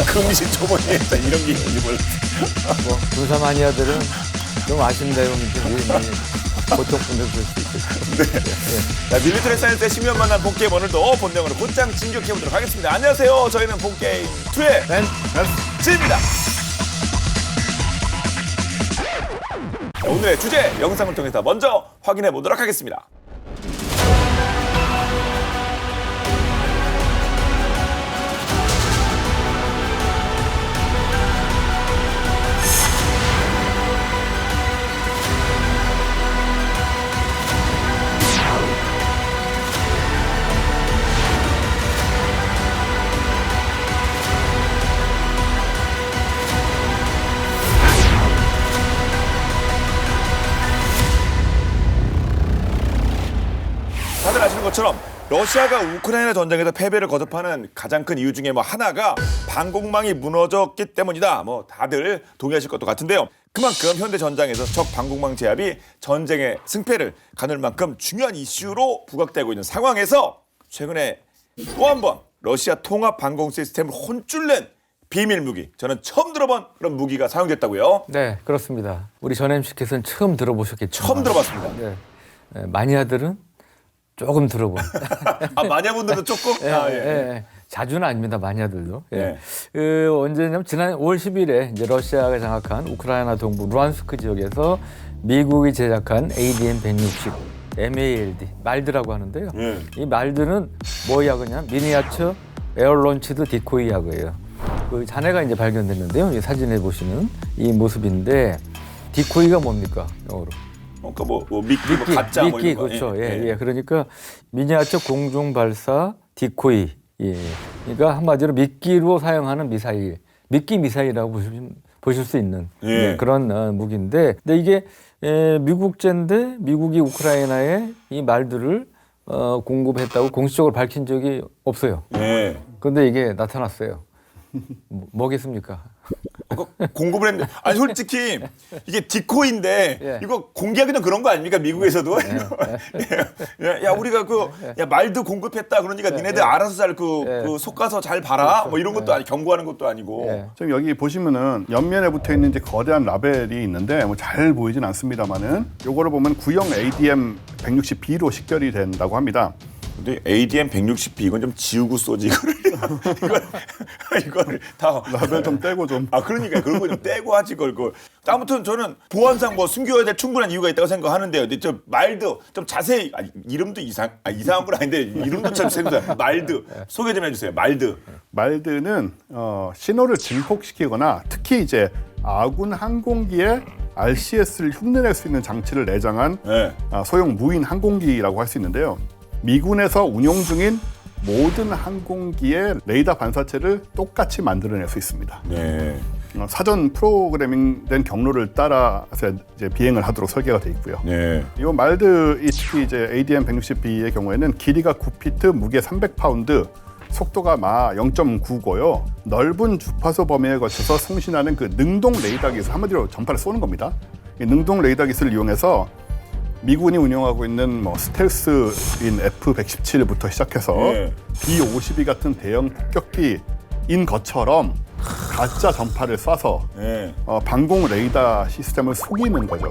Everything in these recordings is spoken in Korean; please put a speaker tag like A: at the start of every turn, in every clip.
A: 금시초문이었다 이런 게 있는지 몰랐어.
B: 뭐 군사 마니아들은 좀 아쉬운 내용인데 보통 분들 그럴 수 있겠죠.
A: 네. 자, 밀리터리 사이언스의 10년 만난 본게임 오늘도 본능으로 곧장 진격해보도록 하겠습니다. 안녕하세요. 저희는 본게임 2의 벤스입니다. 오늘의 주제 영상을 통해서 먼저 확인해 보도록 하겠습니다. 다들 아시는 것처럼 러시아가 우크라이나 전쟁에서 패배를 거듭하는 가장 큰 이유 중에 하나가 방공망이 무너졌기 때문이다. 다들 동의하실 것도 같은데요. 그만큼 현대 전장에서 적 방공망 제압이 전쟁의 승패를 가눌 만큼 중요한 이슈로 부각되고 있는 상황에서 최근에 또 한 번 러시아 통합 방공 시스템을 혼쭐낸 비밀 무기, 저는 처음 들어본 그런 무기가 사용됐다고요?
B: 네, 그렇습니다. 우리 전 MC께서는 처음 들어보셨겠죠.
A: 처음 들어봤습니다.
B: 네. 마니아들은 조금 들어본.
A: 마니아분들도 조금?
B: 예. 자주는 아닙니다, 마니아들도. 예.
A: 네.
B: 언제냐면 지난 5월 10일에 이제 러시아가 장악한 우크라이나 동부 루안스크 지역에서 미국이 제작한 ADM-160 MALD 말드라고 하는데요. 이 말드는 뭐 야구냐? 미니어처 에어론치드 디코이 야구예요. 그 잔해가 이제 발견됐는데요. 이 사진에 보시는 이 모습인데 디코이가 뭡니까? 영어로?
A: 그러니까 미끼, 가짜
B: 미끼,
A: 이런 거.
B: 그렇죠. 예. 그러니까 미니어처 공중 발사 디코이. 예. 그러니까 한마디로 미끼로 사용하는 미사일, 미끼 미사일이라고 보실 수 있는 그런 무기인데, 근데 이게 미국제인데 미국이 우크라이나에 이 말들을 공급했다고 공식적으로 밝힌 적이 없어요. 그런데 이게 나타났어요. 뭐겠습니까?
A: 공급을 했는데, 아니 솔직히 이게 디코인데 이거 공개하기는 그런 거 아닙니까? 미국에서도 야 우리가 말도 공급했다 그러니까 니네들 알아서 잘 속가서 잘 봐라 뭐 이런 것도 아니 경고하는 것도 아니고.
C: 지금 여기 보시면은 옆면에 붙어 있는 이제 거대한 라벨이 있는데 잘 보이진 않습니다만은 요거를 보면 구형 ADM 160B로 식별이 된다고 합니다.
A: 근데 ADM 160B 이건 좀 지우고 쏘지 이거를 다
C: 라벨 좀 떼고 좀.
A: 그러니까 그런 거 좀 떼고 하지 걸. 아무튼 저는 보안상 숨겨야 될 충분한 이유가 있다고 생각하는데요. 근데 저 말드 좀 자세히 이름도 이상한 건 아닌데 이름도 참 재밌어요. 말드 소개 좀 해주세요. 말드는
C: 신호를 증폭시키거나 특히 이제 아군 항공기에 RCS를 흉내낼 수 있는 장치를 내장한 소형 무인 항공기라고 할 수 있는데요. 미군에서 운용 중인 모든 항공기의 레이더 반사체를 똑같이 만들어낼 수 있습니다. 사전 프로그래밍된 경로를 따라서 이제 비행을 하도록 설계가 돼 있고요. 이 말드 특히 이제 ADM-160B의 경우에는 길이가 9피트, 무게 300파운드, 속도가 마 0.9고요. 넓은 주파수 범위에 거쳐서 송신하는 그 능동 레이더 기술, 한마디로 전파를 쏘는 겁니다. 이 능동 레이더 기술을 이용해서 미군이 운영하고 있는 스텔스인 F-117부터 시작해서 B-52 같은 대형 폭격기인 것처럼 가짜 전파를 쏴서 방공 레이더 시스템을 속이는 거죠.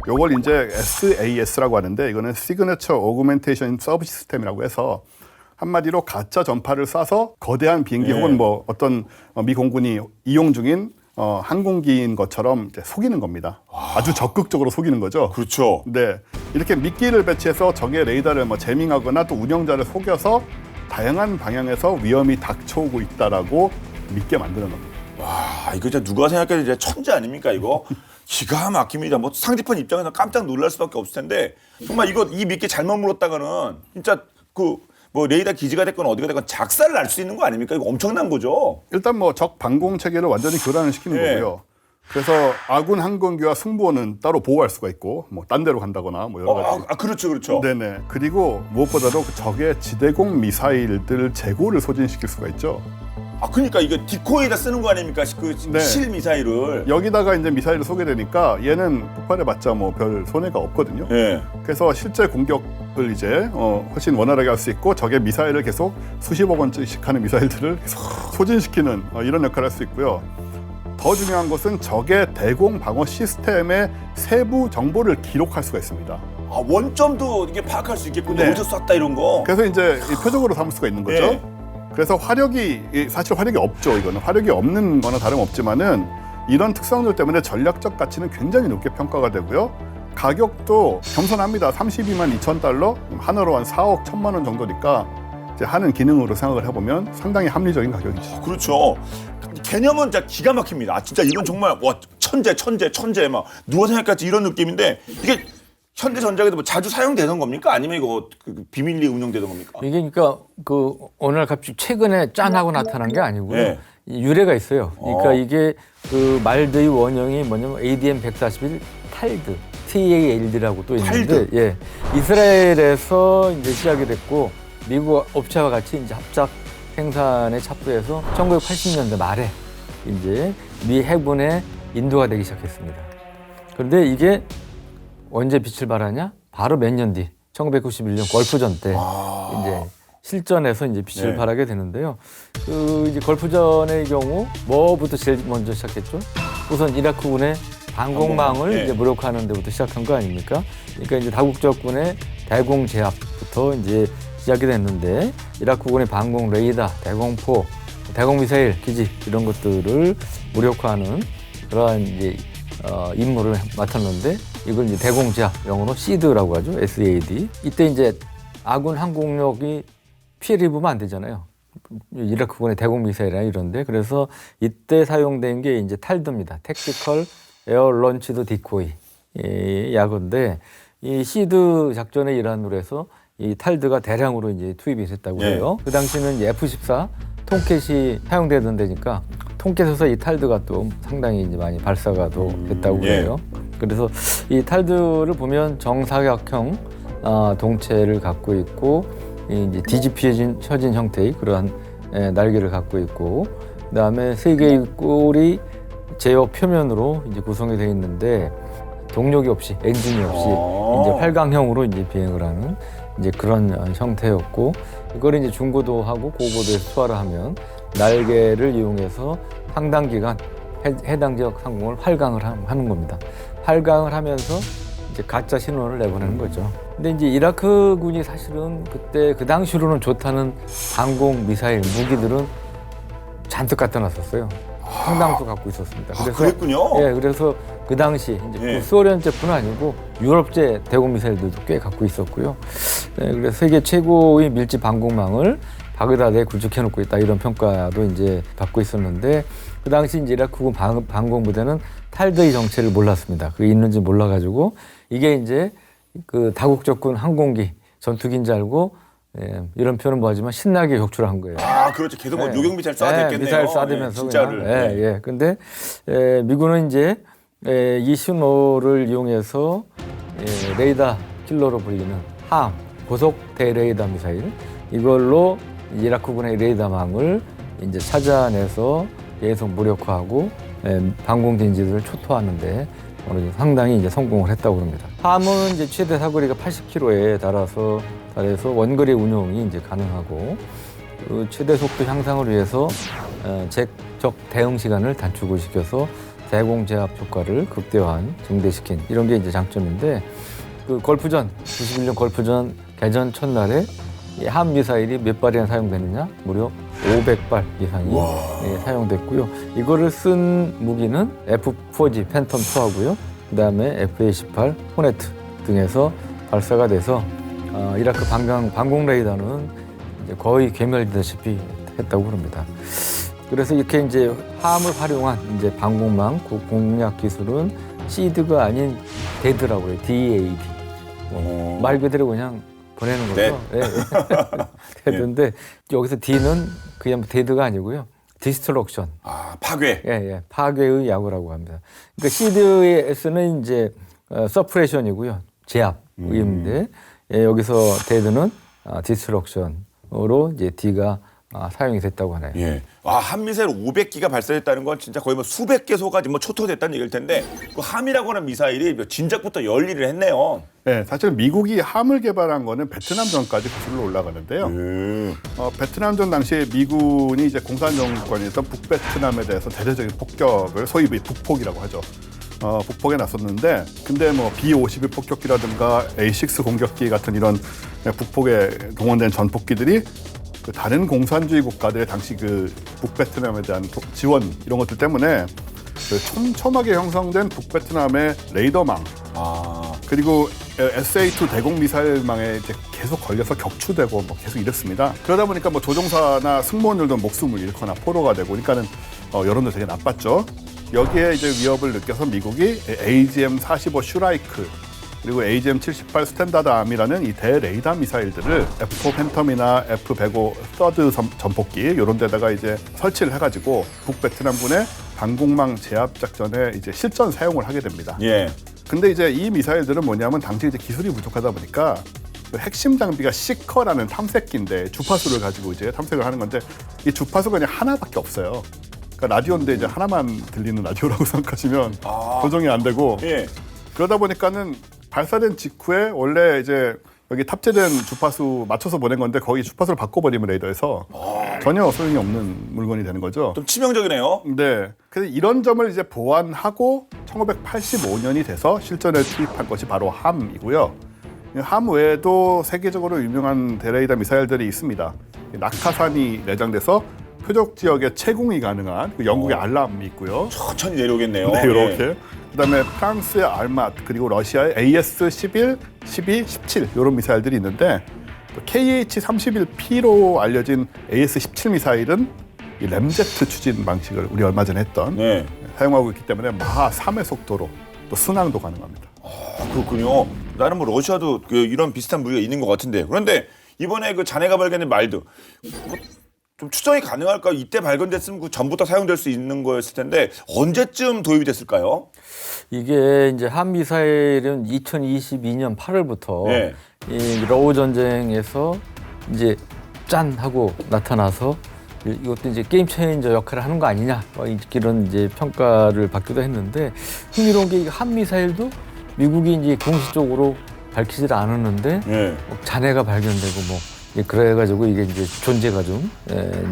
C: 요걸 이제 SAS라고 하는데 이거는 시그니처 오그멘테이션 서브 시스템이라고 해서 한마디로 가짜 전파를 쏴서 거대한 비행기 혹은 어떤 미 공군이 이용 중인 항공기인 것처럼 이제 속이는 겁니다. 아주 적극적으로 속이는 거죠.
A: 그렇죠.
C: 네, 이렇게 미끼를 배치해서 적의 레이더를 제밍하거나 또 운영자를 속여서 다양한 방향에서 위험이 닥쳐오고 있다라고 믿게 만드는 겁니다.
A: 와, 이거 진짜 누가 생각해도 이제 천재 아닙니까 이거? 기가 막힙니다. 상대편 입장에서 깜짝 놀랄 수밖에 없을 텐데 정말 이 미끼 잘못 물었다가는 진짜 레이더 기지가 됐건 어디가 됐건 작살을 날 수 있는 거 아닙니까? 이거 엄청난 거죠.
C: 일단 적 방공 체계를 완전히 교란을 시키는 거고요. 그래서 아군 항공기와 승무원은 따로 보호할 수가 있고 딴 데로 간다거나 여러 가지.
A: 그렇죠.
C: 네네. 그리고 무엇보다도 적의 지대공 미사일들 재고를 소진시킬 수가 있죠.
A: 그러니까 이거 디코이에다 쓰는 거 아닙니까? 실 미사일을.
C: 여기다가 이제 미사일을 쏘게 되니까 얘는 폭발해봤자 별 손해가 없거든요. 그래서 실제 공격 공격을 이제 훨씬 원활하게 할 수 있고 적의 미사일을 계속 수십억 원씩 하는 미사일들을 계속 소진시키는 이런 역할을 할 수 있고요. 더 중요한 것은 적의 대공 방어 시스템의 세부 정보를 기록할 수가 있습니다.
A: 아, 원점도 이게 파악할 수 있겠군요.
C: 네.
A: 어디서 쐈다 이런 거.
C: 그래서 이제 이 표적으로 삼을 수가 있는 거죠.
A: 네.
C: 그래서 사실 화력이 없죠. 이거는 화력이 없는 거나 다름없지만은 이런 특성들 때문에 전략적 가치는 굉장히 높게 평가가 되고요. 가격도 겸손합니다. 32만 2천 달러, 하나로 한 4억 1천만 원 정도니까 이제 하는 기능으로 생각을 해보면 상당히 합리적인 가격이죠.
A: 그렇죠. 개념은 진짜 기가 막힙니다. 아, 진짜 이건 정말 와 천재 막 누가 생각할지 이런 느낌인데 이게 현대전략에도 뭐 자주 사용되는 겁니까? 아니면 이거 비밀리에 운영되는 겁니까?
B: 이게 그러니까 그 어느 날 갑자기 최근에 짠하고 나타난 게 아니고요.
A: 네.
B: 유래가 있어요. 그러니까 이게 그 말드의 원형이 뭐냐면 ADM 141 탈드, TALD라고 또 있는데,
A: 탈드?
B: 예, 이스라엘에서 이제 시작이 됐고 미국 업체와 같이 이제 합작 생산에 착수해서 1980년대 말에 이제 미 해군에 인도가 되기 시작했습니다. 그런데 이게 언제 빛을 발하냐? 바로 몇 년 뒤, 1991년 걸프전 때 이제 실전에서 이제 빛을
A: 네.
B: 발하게 되는데요. 그 이제 걸프전의 경우 뭐부터 제일 먼저 시작했죠? 우선 이라크군의 방공망을
A: 네.
B: 이제 무력화하는 데부터 시작한 거 아닙니까? 그러니까 이제 다국적군의 대공 제압부터 이제 시작이 됐는데 이라크군의 방공 레이더, 대공포, 대공 미사일 기지 이런 것들을 무력화하는 그러한 이제 임무를 맡았는데 이걸 이제 대공 제압 영어로 시드라고 하죠. SAD. 이때 이제 아군 항공력이 피해를 입으면 안 되잖아요. 이라크군의 대공 미사일이나 이런데 그래서 이때 사용된 게 이제 탈드입니다. 택티컬 에어 런치드 디코이 야구인데 이 시드 작전의 일환으로 해서 이 탈드가 대량으로 이제 투입이 됐다고 해요. 그 당시는 이제 F-14 통켓이 사용되던 데니까 통켓에서 이 탈드가 또 상당히 이제 많이 발사가 또 됐다고 해요. 그래서 이 탈드를 보면 정사각형 동체를 갖고 있고 이제 뒤집혀진 형태의 그러한 날개를 갖고 있고 그다음에 세 개의 꼴이 제어 표면으로 이제 구성이 되어 있는데 동력이 없이 엔진이 없이 이제 활강형으로 이제 비행을 하는 이제 그런 형태였고 이걸 이제 중고도하고 고고도에서 투하를 하면 날개를 이용해서 상당 기간 해당 지역 상공을 활강을 하는 겁니다. 활강을 하면서 이제 가짜 신호를 내보내는 거죠. 근데 이제 이라크군이 사실은 그때 그 당시로는 좋다는 항공 미사일 무기들은 잔뜩 갖다 놨었어요. 상당수 갖고 있었습니다. 그래서
A: 그랬군요.
B: 예, 그래서 그 당시 이제 그 소련제뿐 아니고 유럽제 대공 미사일들도 꽤 갖고 있었고요. 네, 그래서 세계 최고의 밀집 방공망을 바그다드에 구축해 놓고 있다 이런 평가도 이제 받고 있었는데 그 당시 이제 이라크군 방공부대는 탈드의 정체를 몰랐습니다. 그게 있는지 몰라가지고 이게 이제 그 다국적군 항공기 전투기인 줄 알고 이런 표현은 뭐하지만 신나게 격추를 한 거예요.
A: 아, 그렇죠. 계속 뭐 요격 미사일 쏴댔겠네요.
B: 미사일 쏴대면서
A: 진짜를.
B: 그냥. 근데 미군은 이제 이 신호를 이용해서 레이더 킬러로 불리는 함 고속 대레이더 미사일 이걸로 이라크군의 레이더망을 이제 찾아내서 계속 무력화하고 방공 진지들을 초토하는데 어느 정도 상당히 이제 성공을 했다고 합니다. 함은 이제 최대 사거리가 80km에 달해서 원거리 운용이 이제 가능하고 그 최대 속도 향상을 위해서 적 대응 시간을 단축을 시켜서 대공 제압 효과를 극대화한 증대시킨 이런 게 이제 장점인데 그 걸프전 91년 걸프전 개전 첫날에 이 함 미사일이 몇 발이나 사용됐느냐? 무려 500발 이상이 사용됐고요. 이거를 쓴 무기는 F-4G 팬텀 2하고요. 그다음에 F-18 호네트 등에서 발사가 돼서 이라크 방공 레이더는 이제 거의 괴멸되다시피 했다고 합니다. 그래서 이렇게 이제 함을 활용한 이제 방공망 공략 기술은 시드가 아닌 데드라고 해요. DAD. 말 그대로 그냥 보내는 거죠. 네. 데드인데 여기서 D는 그냥 데드가 아니고요. 디스트럭션.
A: 아, 파괴.
B: 파괴의 야구라고 합니다. 그러니까 시드의 S는 이제 서프레션이고요. 제압 의미인데 여기서 데드는 디스트럭션으로 이제 D가 사용이 됐다고 하네요.
A: 예. 와, 한미사일 500기가 발사됐다는 건 진짜 거의 뭐 수백 개소가 뭐 초토됐다는 얘기일 텐데 그 함이라고 하는 미사일이 진작부터 열일을 했네요.
C: 네, 사실 미국이 함을 개발한 거는 베트남전까지 거슬러 올라가는데요. 베트남전 당시에 미군이 이제 공산 정권이었던 북베트남에 대해서 대대적인 폭격을 소위 북폭이라고 하죠. 북폭에 나섰는데 근데 뭐 B-52 폭격기라든가 A6 공격기 같은 이런 북폭에 동원된 전폭기들이 그 다른 공산주의 국가들의 당시 그 북베트남에 대한 지원 이런 것들 때문에 그 촘촘하게 형성된 북베트남의 레이더망 그리고 SA-2 대공 미사일망에 이제 계속 걸려서 격추되고 뭐 계속 이랬습니다. 그러다 보니까 뭐 조종사나 승무원들도 목숨을 잃거나 포로가 되고 그러니까는 여론도 되게 나빴죠. 여기에 이제 위협을 느껴서 미국이 AGM-45 슈라이크 그리고 AGM-78 스탠다드 암이라는 이 대레이더 미사일들을 F4 팬텀이나 F-105 서드 전폭기 이런 데다가 이제 설치를 해가지고 북베트남군의 방공망 제압 작전에 이제 실전 사용을 하게 됩니다.
A: 예.
C: 근데 이제 이 미사일들은 뭐냐면 당시 이제 기술이 부족하다 보니까 그 핵심 장비가 시커라는 탐색기인데 주파수를 가지고 이제 탐색을 하는 건데 이 주파수가 그냥 하나밖에 없어요. 그러니까 라디오인데 이제 하나만 들리는 라디오라고 생각하시면 조정이 안 되고 그러다 보니까는 발사된 직후에 원래 이제 여기 탑재된 주파수 맞춰서 보낸 건데 거기 주파수를 바꿔버리면 레이더에서 전혀 소용이 없는 물건이 되는 거죠.
A: 좀 치명적이네요.
C: 네. 그래서 이런 점을 이제 보완하고 1985년이 돼서 실전에 투입한 것이 바로 함이고요. 함 외에도 세계적으로 유명한 대레이더 미사일들이 있습니다. 낙하산이 내장돼서 표적 지역에 채공이 가능한 그 영국의 알람이 있고요.
A: 천천히 내려오겠네요.
C: 네, 이렇게. 그다음에 프랑스의 알마트 그리고 러시아의 AS-11, 12, 17 이런 미사일들이 있는데 또 KH-31P로 알려진 AS-17 미사일은 이 램제트 추진 방식을 우리 얼마 전에 했던 사용하고 있기 때문에 마하 3의 속도로 또 순항도 가능합니다.
A: 그렇군요. 나는 뭐 러시아도 이런 비슷한 무기가 있는 것 같은데 그런데 이번에 그 자네가 발견된 말도 좀 추정이 가능할까요? 이때 발견됐으면 그 전부터 사용될 수 있는 거였을 텐데 언제쯤 도입이 됐을까요?
B: 이게 이제 한미사일은 2022년 8월부터 이 러우 전쟁에서 이제 짠 하고 나타나서 이것도 이제 게임 체인저 역할을 하는 거 아니냐 이런 이제 평가를 받기도 했는데 흥미로운 게 한미사일도 미국이 이제 공식적으로 밝히질 않았는데 잔해가 발견되고 뭐 그래가지고 이게 이제 존재가 좀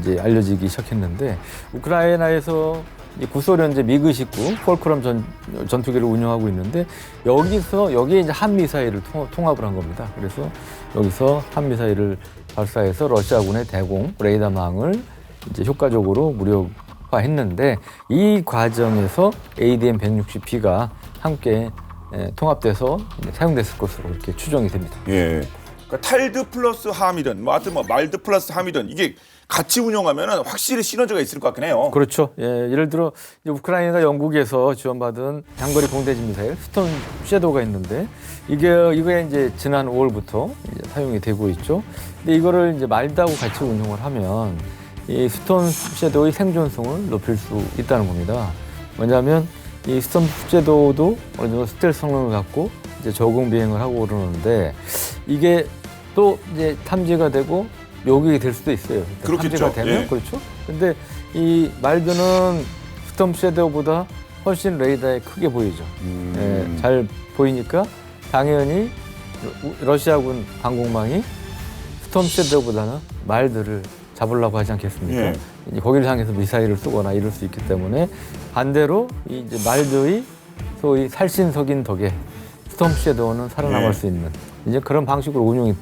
B: 이제 알려지기 시작했는데 우크라이나에서 구소련제 미그-19 폴크럼 전투기를 운영하고 있는데 여기에 이제 한미사일을 통합을 한 겁니다. 그래서 여기서 한미사일을 발사해서 러시아군의 대공 레이더망을 이제 효과적으로 무력화했는데 이 과정에서 ADM-160B가 함께 통합돼서 사용됐을 것으로 이렇게 추정이 됩니다.
A: 그러니까 탈드 플러스 함이든 하여튼 말드 플러스 함이든 이게 같이 운영하면 확실히 시너지가 있을 것 같긴 해요.
B: 그렇죠. 예를 들어 이제 우크라이나가 영국에서 지원받은 장거리 공대지 미사일 스톰 섀도우가 있는데 이게 이제 지난 5월부터 이제 사용이 되고 있죠. 근데 이거를 이제 말드하고 같이 운용을 하면 이 스톰 섀도우의 생존성을 높일 수 있다는 겁니다. 뭐냐면 이 스톰 섀도우도 어느 정도 스텔스 성능을 갖고 이제 저공 비행을 하고 그러는데 이게 또 이제 탐지가 되고 요격이 될 수도 있어요.
A: 그렇겠죠.
B: 탐지가 되면 그렇죠. 근데 이 말드는 스톰 섀도우보다 훨씬 레이더에 크게 보이죠. 잘 보이니까 당연히 러시아군 방공망이 스톰 섀도우보다는 말드를 잡으려고 하지 않겠습니까? 이제 거기를 향해서 미사일을 쏘거나 이럴 수 있기 때문에 반대로 이제 말드의 소위 살신석인 덕에 스톰 섀도우는 살아남을 수 있는 이제 그런 방식으로 운용이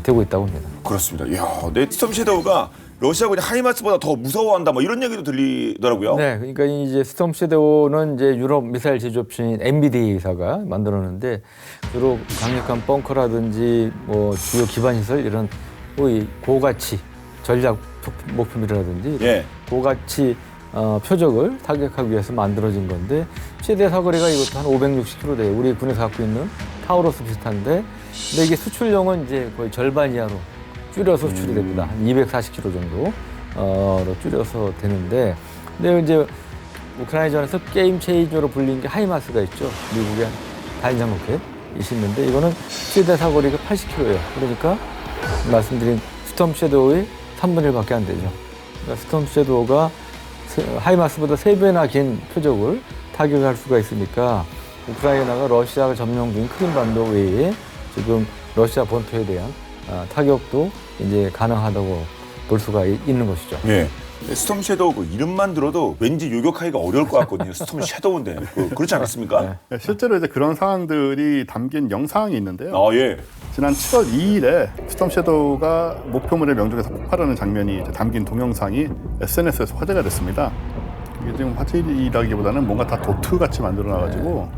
B: 되고 있다고 합니다.
A: 그렇습니다. 이야, 스톰 섀도우가 러시아군이 하이마스보다 더 무서워한다 뭐 이런 얘기도 들리더라고요.
B: 네, 그러니까 이제 스톰 섀도우는 이제 유럽 미사일 제조업체인 MBDA사가 만들었는데 주로 강력한 벙커라든지 뭐 주요 기반 시설 이런 거의 고가치 전략 목표물이라든지 고가치 표적을 타격하기 위해서 만들어진 건데 최대 사거리가 이것도 한 560km 돼요. 우리 군에서 갖고 있는 타우러스 비슷한데 근데 이게 수출용은 이제 거의 절반 이하로 줄여서 수출이 됩니다. 한 240km 정도로 줄여서 되는데 근데 이제 우크라이나전에서 게임 체인저로 불린 게 하이마스가 있죠. 미국의 단장 로켓이 있는데 이거는 최대 사거리가 80km예요. 그러니까 말씀드린 스톰 섀도우의 3분의 1밖에 안 되죠. 그러니까 스톰 섀도우가 하이마스보다 3배나 긴 표적을 타격할 수가 있으니까 우크라이나가 러시아가 점령 중인 크림반도 외에 지금 러시아 본토에 대한 타격도 이제 가능하다고 볼 수가 있는 것이죠.
A: 예. 스톰 섀도우 그 이름만 들어도 왠지 요격하기가 어려울 것 같거든요. 스톰 섀도우인데 그렇지 않겠습니까?
B: 네.
C: 실제로 이제 그런 상황들이 담긴 영상이 있는데요.
A: 예.
C: 지난 7월 2일에 스톰 섀도우가 목표물의 명중에서 폭발하는 장면이 이제 담긴 동영상이 SNS에서 화제가 됐습니다. 이게 지금 화제이라기보다는 뭔가 다 도트같이 만들어놔가지고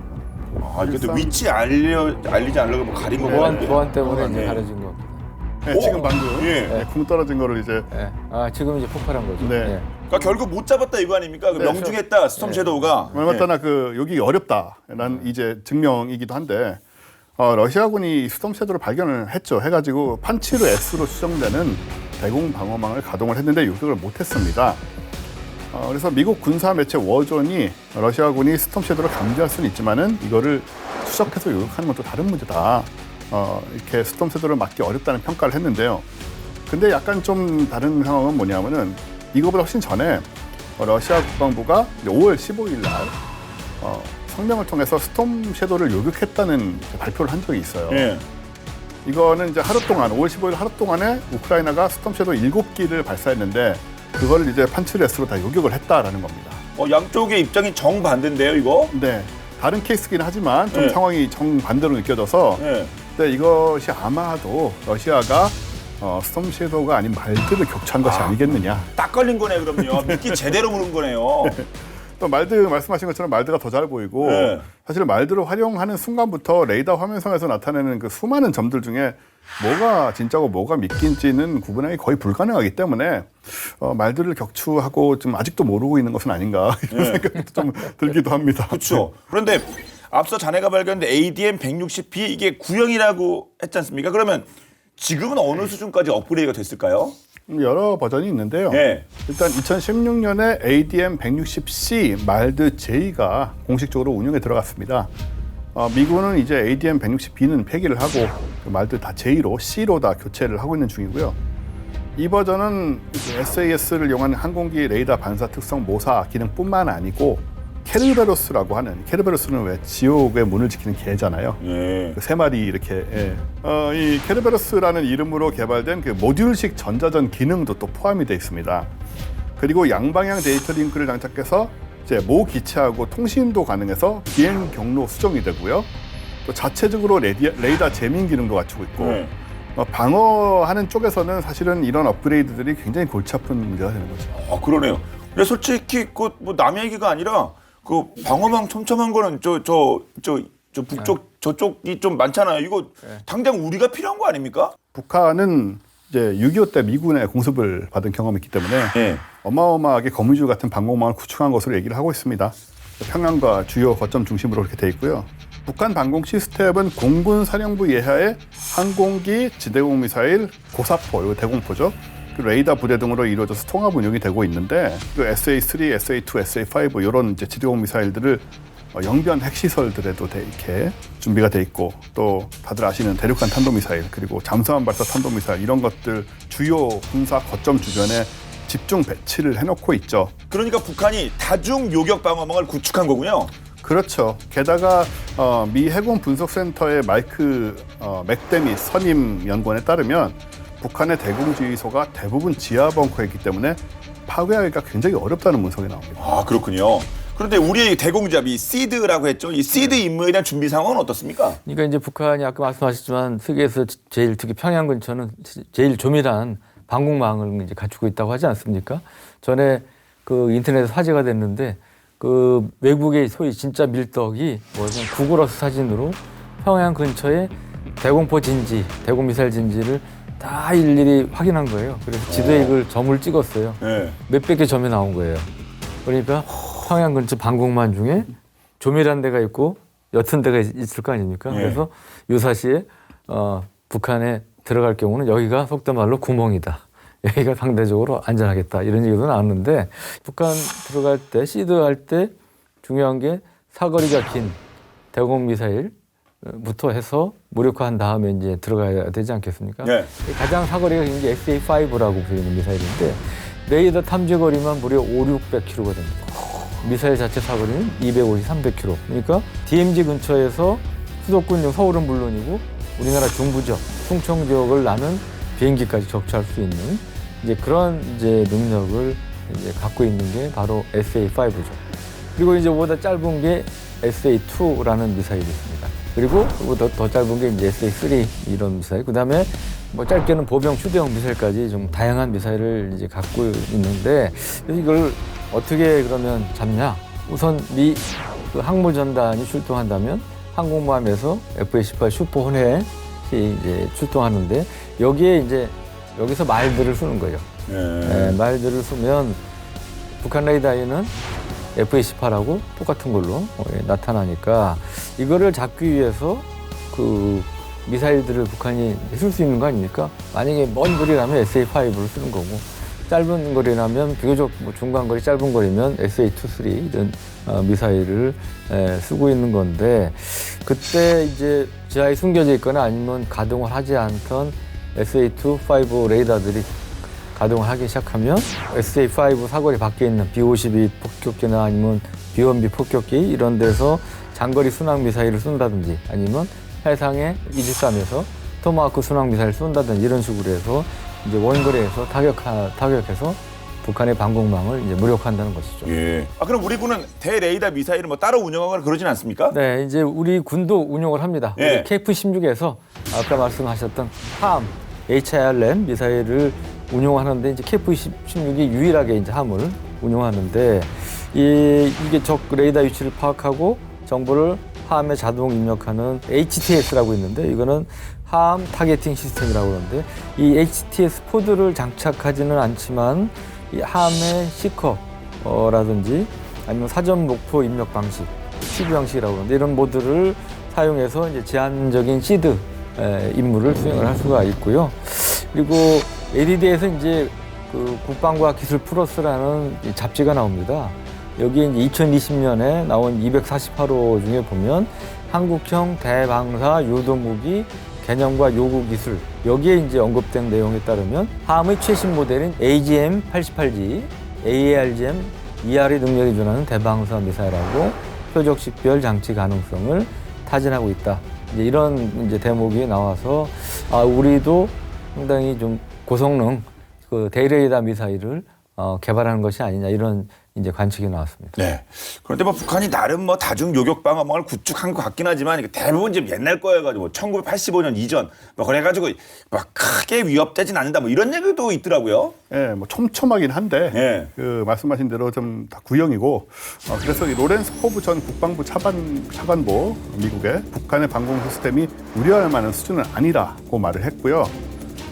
A: 이게 또 위치 알리지 않으려고 뭐 가린 거
B: 보안 때문에 이제
A: 네.
B: 가려진 겁니다.
C: 네, 지금 방금
A: 예.
C: 쿵 떨어진 거를 이제
B: 네. 지금 이제 폭발한 거죠.
C: 네.
B: 네.
A: 그러니까 결국 못 잡았다 이거 아닙니까? 그
C: 네,
A: 명중했다 스톰 섀도우가.
C: 얼마나 그 여기 어렵다라는 이제 증명이기도 한데 러시아군이 스톰 섀도우를 발견을 했죠. 해가지고 판치르 S로 추정되는 대공 방어망을 가동을 했는데 요격을 못했습니다. 그래서 미국 군사 매체 워존이 러시아군이 스톰 섀도우를 감지할 수는 있지만은 이거를 추적해서 요격하는 건 또 다른 문제다. 이렇게 스톰 섀도우를 막기 어렵다는 평가를 했는데요. 근데 약간 좀 다른 상황은 뭐냐면은 이거보다 훨씬 전에 러시아 국방부가 5월 15일 날 성명을 통해서 스톰 섀도우를 요격했다는 발표를 한 적이 있어요.
A: 예.
C: 이거는 이제 하루 동안 5월 15일 하루 동안에 우크라이나가 스톰 섀도우 7기를 발사했는데 그걸 이제 판치르 S로 다 요격을 했다라는 겁니다.
A: 양쪽의 입장이 정반대인데요, 이거?
C: 네. 다른 케이스긴 하지만 좀
A: 네.
C: 상황이 정반대로 느껴져서
A: 네.
C: 근데 이것이 아마도 러시아가 스톰 섀도우가 아닌 말들을 격추한 것이 아니겠느냐.
A: 딱 걸린 거네, 그럼요. 미끼 제대로 물은 거네요.
C: 또 말드 말씀하신 것처럼 말드가 더 잘 보이고
A: 네.
C: 사실 말드를 활용하는 순간부터 레이더 화면상에서 나타내는 그 수많은 점들 중에 뭐가 진짜고 뭐가 미끼인지는 구분하기 거의 불가능하기 때문에 말들을 격추하고 좀 아직도 모르고 있는 것은 아닌가 이런 생각도 좀 들기도 합니다.
A: 그렇죠. 그런데 앞서 자네가 발견된 ADM-160B 이게 구형이라고 했지 않습니까? 그러면 지금은 어느 수준까지 업그레이드가 됐을까요?
C: 여러 버전이 있는데요.
A: 네.
C: 일단 2016년에 ADM-160C 말드 J가 공식적으로 운영에 들어갔습니다. 미군은 이제 ADM-160B는 폐기를 하고 그 말들 다 J로 C로 다 교체를 하고 있는 중이고요. 이 버전은 SAS를 이용한 항공기 레이더 반사 특성 모사 기능뿐만 아니고 케르베로스라고 하는 케르베로스는 왜 지옥의 문을 지키는 개잖아요.
A: 예.
C: 그 세 마리 이렇게 이 케르베로스라는 이름으로 개발된 그 모듈식 전자전 기능도 또 포함이 되어 있습니다. 그리고 양방향 데이터 링크를 장착해서 이제 모 기체하고 통신도 가능해서 비행 경로 수정이 되고요. 또 자체적으로 레이더 재민 기능도 갖추고 있고
A: 네.
C: 방어하는 쪽에서는 사실은 이런 업그레이드들이 굉장히 골치 아픈 문제가 되는 거죠.
A: 그러네요. 근데 솔직히 그 뭐 남의 얘기가 아니라 그 방어망 촘촘한 거는 저 북쪽 저쪽이 좀 많잖아요. 이거 당장 우리가 필요한 거 아닙니까?
C: 북한은 이제 6.25 때 미군의 공습을 받은 경험이 있기 때문에
A: 네.
C: 어마어마하게 거미줄 같은 방공망을 구축한 것으로 얘기를 하고 있습니다. 평양과 주요 거점 중심으로 이렇게 돼 있고요. 북한 방공 시스템은 공군 사령부 예하의 항공기, 지대공 미사일, 고사포, 이거 대공포죠. 그 레이더 부대 등으로 이루어져서 통합 운영이 되고 있는데 그 SA3, SA2, SA5 이런 이제 지대공 미사일들을 영변 핵시설들에도 이렇게 준비가 돼 있고 또 다들 아시는 대륙간 탄도미사일 그리고 잠수함 발사 탄도미사일 이런 것들 주요 군사 거점 주변에 집중 배치를 해놓고 있죠.
A: 그러니까 북한이 다중 요격 방어망을 구축한 거군요.
C: 그렇죠. 게다가 미 해군 분석센터의 마이크 맥데미 선임 연구원에 따르면 북한의 대공지휘소가 대부분 지하 벙커에 있기 때문에 파괴하기가 굉장히 어렵다는 문서가 나옵니다.
A: 그렇군요. 그런데 우리의 대공잡이 시드라고 했죠. 이 시드 임무에 대한 준비 상황은 어떻습니까?
B: 그러니까 이제 북한이 아까 말씀하셨지만 세계에서 제일 특히 평양 근처는 제일 조밀한 방공망을 이제 갖추고 있다고 하지 않습니까? 전에 그 인터넷에 화제가 됐는데 그 외국의 소위 진짜 밀떡이 구글어스 사진으로 평양 근처에 대공포 진지, 대공미사일 진지를 다 일일이 확인한 거예요. 그래서 지도에 이걸 점을 찍었어요.
A: 네.
B: 몇백 개 점이 나온 거예요. 그러니까 평양 근처 방공망 중에 조밀한 데가 있고 옅은 데가 있을 거 아닙니까?
A: 네.
B: 그래서 유사시에 북한에 들어갈 경우는 여기가 속된 말로 구멍이다. 여기가 상대적으로 안전하겠다. 이런 얘기도 나왔는데 북한 들어갈 때 시드 할 때 중요한 게 사거리가 긴 대공미사일 부터 해서 무력화한 다음에 이제 들어가야 되지 않겠습니까?
A: 예.
B: 가장 사거리가 이제 SA5라고 불리는 미사일인데 레이더 탐지 거리만 무려 500-600km가 됩니다. 미사일 자체 사거리는 250-300km. 그러니까 DMZ 근처에서 수도권 서울은 물론이고 우리나라 중부 지역, 충청 지역을 나는 비행기까지 적시할 수 있는 이제 그런 이제 능력을 이제 갖고 있는 게 바로 SA5죠. 그리고 이제 보다 짧은 게 SA2라는 미사일이 있습니다. 그리고 그보다 더 짧은 게 이제 SA3 이런 미사일. 그다음에 뭐 짧게는 보병 휴대용 미사일까지 좀 다양한 미사일을 이제 갖고 있는데 이걸 어떻게 그러면 잡냐? 우선 미 그 항모 전단이 출동한다면 항공모함에서 F-18 슈퍼 호넷이 이제 출동하는데 여기에 이제 여기서 말들을 쏘는 거죠. 네, 말들을 쏘면 북한 레이더에는 F-18하고 똑같은 걸로 나타나니까 이거를 잡기 위해서 그 미사일들을 북한이 쓸 수 있는 거 아닙니까? 만약에 먼 거리라면 SA5를 쓰는 거고 짧은 거리라면 비교적 뭐 중간 거리, 짧은 거리면 SA2, 3 이런 미사일을 쓰고 있는 건데 그때 이제 지하에 숨겨져 있거나 아니면 가동을 하지 않던 SA2, 5 레이더들이 가동을 하기 시작하면 SA5 사거리 밖에 있는 B-52 폭격기나 아니면 B-1B 폭격기 이런 데서 장거리 순항 미사일을 쏜다든지 아니면 해상의 이지스함에서 토마호크 순항 미사일을 쏜다든지 이런 식으로 해서 이제 원거리에서 타격해서 북한의 방공망을 이제 무력화한다는 것이죠.
A: 예. 아 그럼 우리 군은 대레이더 미사일을 뭐 따로 운영하거나 그러진 않습니까?
B: 네, 이제 우리 군도 운용을 합니다.
A: 예.
B: KF-16에서 아까 말씀하셨던 함, HIRM 미사일을 운용하는데 이제 KF-16이 유일하게 이제 함을 운용하는데 이게 적 레이더 위치를 파악하고 정보를 함에 자동 입력하는 HTS라고 있는데 이거는 함 타겟팅 시스템이라고 그러는데 이 HTS 포드를 장착하지는 않지만 이 함의 시커라든지 아니면 사전 목표 입력 방식, 시드 방식이라고 그러는데 이런 모드를 사용해서 이제 제한적인 시드 임무를 수행을 할 수가 있고요. 그리고 LED에서 이제 그 국방과 기술 플러스라는 잡지가 나옵니다. 여기에 이제 2020년에 나온 248호 중에 보면 한국형 대방사 유도무기 개념과 요구 기술 여기에 이제 언급된 내용에 따르면 함의 최신 모델인 AGM-88G, AARGM, ER의 능력이 준하는 대방사 미사일하고 표적 식별 장치 가능성을 타진하고 있다. 이제 이런 이제 대목이 나와서 우리도 상당히 좀 고성능 그 대레이더 미사일을 개발하는 것이 아니냐 이런 이제 관측이 나왔습니다.
A: 네. 그런데 뭐 북한이 나름 뭐 다중 요격 방어망을 구축한 것 같긴 하지만 이게 대부분 지금 옛날 거여가지고 1985년 이전 뭐 그래가지고 막 크게 위협되진 않는다 뭐 이런 얘기도 있더라고요.
C: 예, 뭐 촘촘하긴 한데
A: 예.
C: 그 말씀하신 대로 좀 다 구형이고 그래서 이 로렌스 포브 전 국방부 차관보 미국의 북한의 방공 시스템이 우려할 만한 수준은 아니라고 말을 했고요.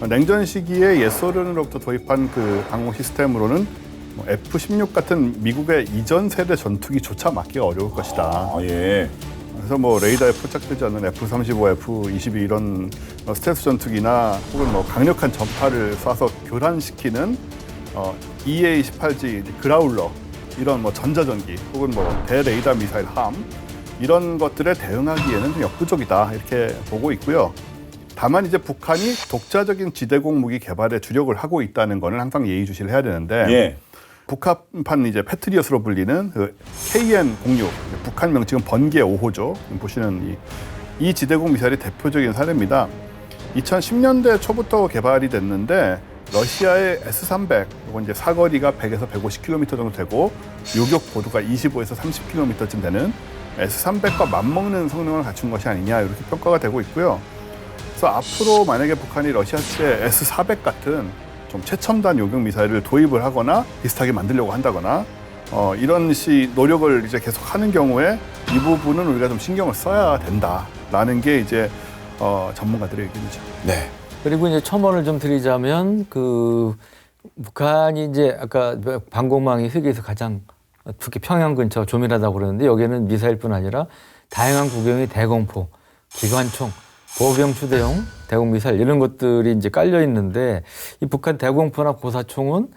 C: 냉전 시기에 옛소련으로부터 도입한 그 방공 시스템으로는 F-16 같은 미국의 이전 세대 전투기조차 막기가 어려울 것이다.
A: 예.
C: 그래서 뭐 레이더에 포착되지 않는 F-35, F-22 이런 스텔스 전투기나 혹은 뭐 강력한 전파를 쏴서 교란시키는 EA-18G 그라울러 이런 뭐 전자전기 혹은 뭐 대레이더 미사일 함 이런 것들에 대응하기에는 좀 역부족이다 이렇게 보고 있고요. 다만 이제 북한이 독자적인 지대공 무기 개발에 주력을 하고 있다는 거는 항상 예의주시를 해야 되는데
A: 예.
C: 북한판 이제 패트리엇으로 불리는 그 KN-06 북한 명칭은 번개 5호죠. 보시는 이 지대공 미사일이 대표적인 사례입니다. 2010년대 초부터 개발이 됐는데 러시아의 S-300 이건 이제 사거리가 100에서 150km 정도 되고 요격 고도가 25에서 30km쯤 되는 S-300과 맞먹는 성능을 갖춘 것이 아니냐 이렇게 평가가 되고 있고요. 그래서 앞으로 만약에 북한이 러시아chế S-400 같은 좀 최첨단 요격 미사일을 도입을 하거나 비슷하게 만들려고 한다거나 이런 노력을 이제 계속 하는 경우에 이 부분은 우리가 좀 신경을 써야 된다라는 게 이제 전문가들의 의견이죠.
A: 네.
B: 그리고 이제 첨언을 좀 드리자면 그 북한이 이제 아까 방공망이 세계에서 가장 특히 평양 근처 조밀하다고 그러는데 여기에는 미사일뿐 아니라 다양한 구경의 대공포, 기관총, 보병 휴대용 대공 미사일 이런 것들이 이제 깔려 있는데 이 북한 대공포나 고사총은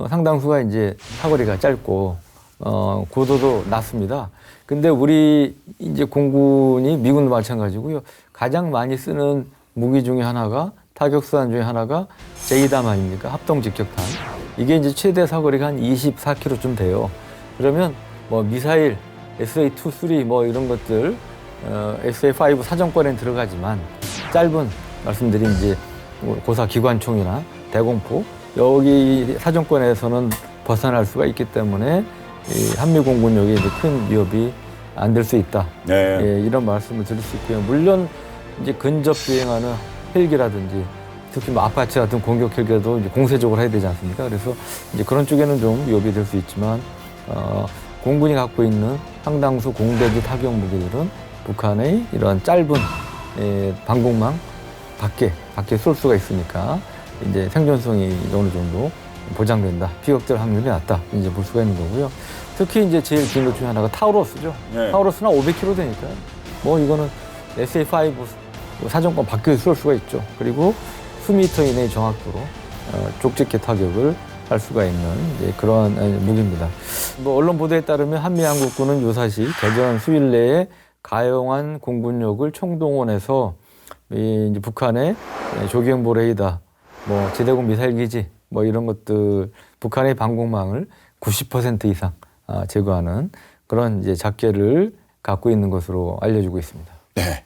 B: 상당수가 이제 사거리가 짧고 고도도 낮습니다. 근데 우리 이제 공군이 미군도 마찬가지고요. 가장 많이 쓰는 무기 중에 하나가 타격수단 중에 하나가 제이담 아닙니까? 합동직격탄. 이게 이제 최대 사거리가 한 24km쯤 돼요. 그러면 뭐 미사일, SA-2, 3 뭐 이런 것들, SA-5 사정권에는 들어가지만 짧은 말씀드린 이제 고사 기관총이나 대공포 여기 사정권에서는 벗어날 수가 있기 때문에 이 한미공군력에 이제 큰 위협이 안 될 수 있다.
A: 네.
B: 예, 이런 말씀을 드릴 수 있고요. 물론 이제 근접 비행하는 헬기라든지 특히 뭐 아파치 같은 공격 헬기도 이제 공세적으로 해야 되지 않습니까? 그래서 이제 그런 쪽에는 좀 위협이 될 수 있지만 공군이 갖고 있는 상당수 공대지 타격 무기들은 북한의 이러한 짧은 방공망 밖에 쏠 수가 있으니까 이제 생존성이 어느 정도 보장된다. 피격될 확률이 낮다. 이제 볼 수가 있는 거고요. 특히 이제 제일 긴 것 중에 하나가 타우러스죠.
A: 네.
B: 타우러스는 500km 되니까요. 뭐 이거는 SA-5 사정권 밖에 쏠 수가 있죠. 그리고 수미터 이내의 정확도로 족집게 타격을 할 수가 있는 이제 그러한 무기입니다. 뭐 언론 보도에 따르면 한미양국군은 유사시 개전 수일 내에 가용한 공군력을 총동원해서 이제 북한의 조기행보 레이더, 뭐 지대공 미사일 기지, 뭐 이런 것들 북한의 방공망을 90% 이상 제거하는 그런 이제 작계를 갖고 있는 것으로 알려지고 있습니다.
A: 네.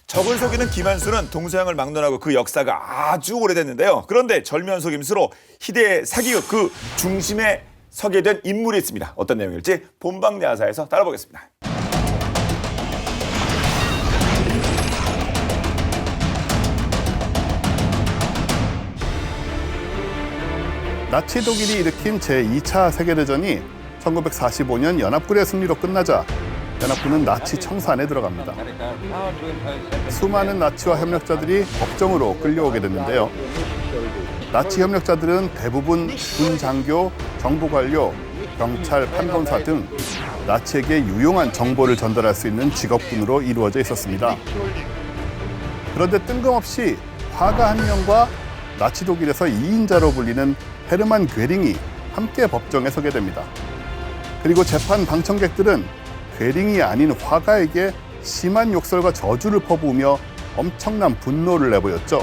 A: 적을 속이는 김한수는 동서양을 막론하고 그 역사가 아주 오래됐는데요. 그런데 절면속임수로 희대의 사기극 그 중심에 서게 된 인물이 있습니다. 어떤 내용일지 본방야사에서 따라보겠습니다.
C: 나치 독일이 일으킨 제2차 세계대전이 1945년 연합군의 승리로 끝나자 연합군은 나치 청산에 들어갑니다. 수많은 나치와 협력자들이 법정으로 끌려오게 됐는데요. 나치 협력자들은 대부분 군 장교, 정부 관료, 경찰, 판검사 등 나치에게 유용한 정보를 전달할 수 있는 직업군으로 이루어져 있었습니다. 그런데 뜬금없이 화가 한 명과 나치 독일에서 2인자로 불리는 헤르만 괴링이 함께 법정에 서게 됩니다. 그리고 재판 방청객들은 괴링이 아닌 화가에게 심한 욕설과 저주를 퍼부으며 엄청난 분노를 내보였죠.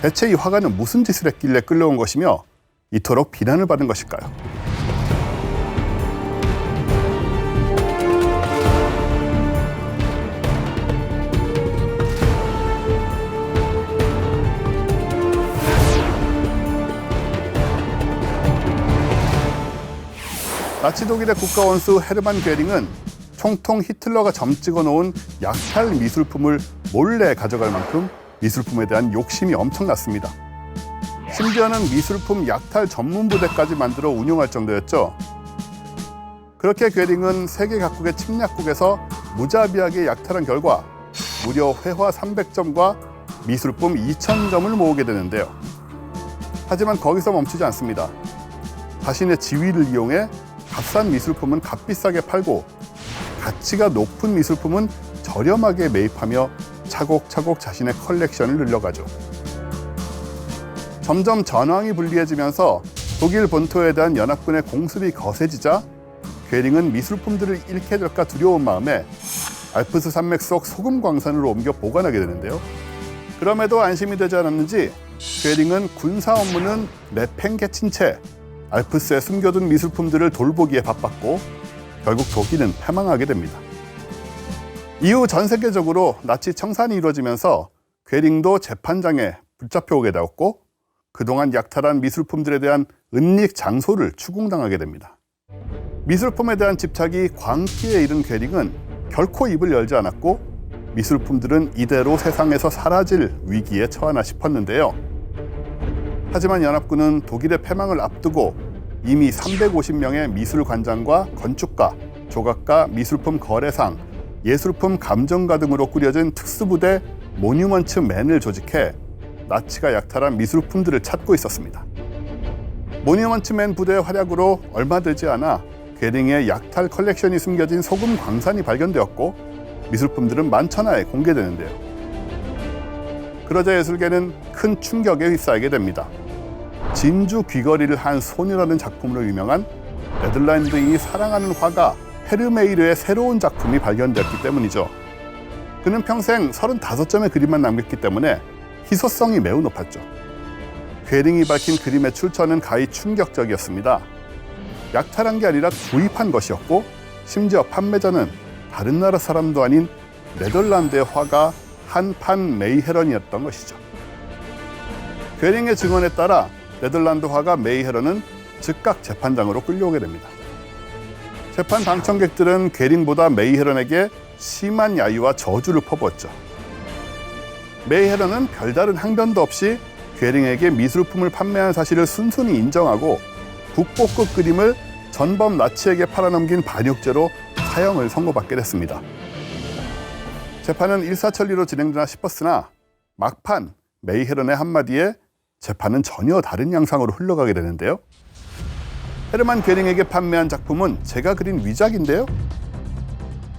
C: 대체 이 화가는 무슨 짓을 했길래 끌려온 것이며 이토록 비난을 받은 것일까요? 나치 독일의 국가원수 헤르만 괴링은 총통 히틀러가 점 찍어 놓은 약탈 미술품을 몰래 가져갈 만큼 미술품에 대한 욕심이 엄청났습니다. 심지어는 미술품 약탈 전문 부대까지 만들어 운영할 정도였죠. 그렇게 괴링은 세계 각국의 침략국에서 무자비하게 약탈한 결과 무려 회화 300점과 미술품 2,000점을 모으게 되는데요. 하지만 거기서 멈추지 않습니다. 자신의 지위를 이용해 값싼 미술품은 값비싸게 팔고 가치가 높은 미술품은 저렴하게 매입하며 차곡차곡 자신의 컬렉션을 늘려가죠. 점점 전황이 불리해지면서 독일 본토에 대한 연합군의 공습이 거세지자 괴링은 미술품들을 잃게 될까 두려운 마음에 알프스 산맥 속 소금 광산으로 옮겨 보관하게 되는데요. 그럼에도 안심이 되지 않았는지 괴링은 군사 업무는 내팽개친 채 알프스에 숨겨둔 미술품들을 돌보기에 바빴고 결국 독일은 패망하게 됩니다. 이후 전 세계적으로 나치 청산이 이루어지면서 괴링도 재판장에 붙잡혀오게 되었고 그동안 약탈한 미술품들에 대한 은닉 장소를 추궁당하게 됩니다. 미술품에 대한 집착이 광기에 이른 괴링은 결코 입을 열지 않았고 미술품들은 이대로 세상에서 사라질 위기에 처하나 싶었는데요. 하지만 연합군은 독일의 패망을 앞두고 이미 350명의 미술관장과 건축가, 조각가, 미술품 거래상, 예술품 감정가 등으로 꾸려진 특수부대 모뉴먼트 맨을 조직해 나치가 약탈한 미술품들을 찾고 있었습니다. 모뉴먼트 맨 부대의 활약으로 얼마 되지 않아 괴링의 약탈 컬렉션이 숨겨진 소금 광산이 발견되었고 미술품들은 만천하에 공개되는데요. 그러자 예술계는 큰 충격에 휩싸이게 됩니다. 진주 귀걸이를 한 소녀라는 작품으로 유명한 네덜란드인이 사랑하는 화가 페르메이르의 새로운 작품이 발견되었기 때문이죠. 그는 평생 35점의 그림만 남겼기 때문에 희소성이 매우 높았죠. 괴링이 밝힌 그림의 출처는 가히 충격적이었습니다. 약탈한 게 아니라 구입한 것이었고 심지어 판매자는 다른 나라 사람도 아닌 네덜란드의 화가 한판 메이헤런이었던 것이죠. 괴링의 증언에 따라 네덜란드 화가 메이헤런은 즉각 재판장으로 끌려오게 됩니다. 재판 방청객들은 괴링보다 메이헤런에게 심한 야유와 저주를 퍼부었죠. 메이헤런은 별다른 항변도 없이 괴링에게 미술품을 판매한 사실을 순순히 인정하고 국보급 그림을 전범 나치에게 팔아넘긴 반역죄로 사형을 선고받게 됐습니다. 재판은 일사천리로 진행되나 싶었으나 막판 메이헤런의 한마디에 재판은 전혀 다른 양상으로 흘러가게 되는데요. 헤르만 괴링에게 판매한 작품은 제가 그린 위작인데요.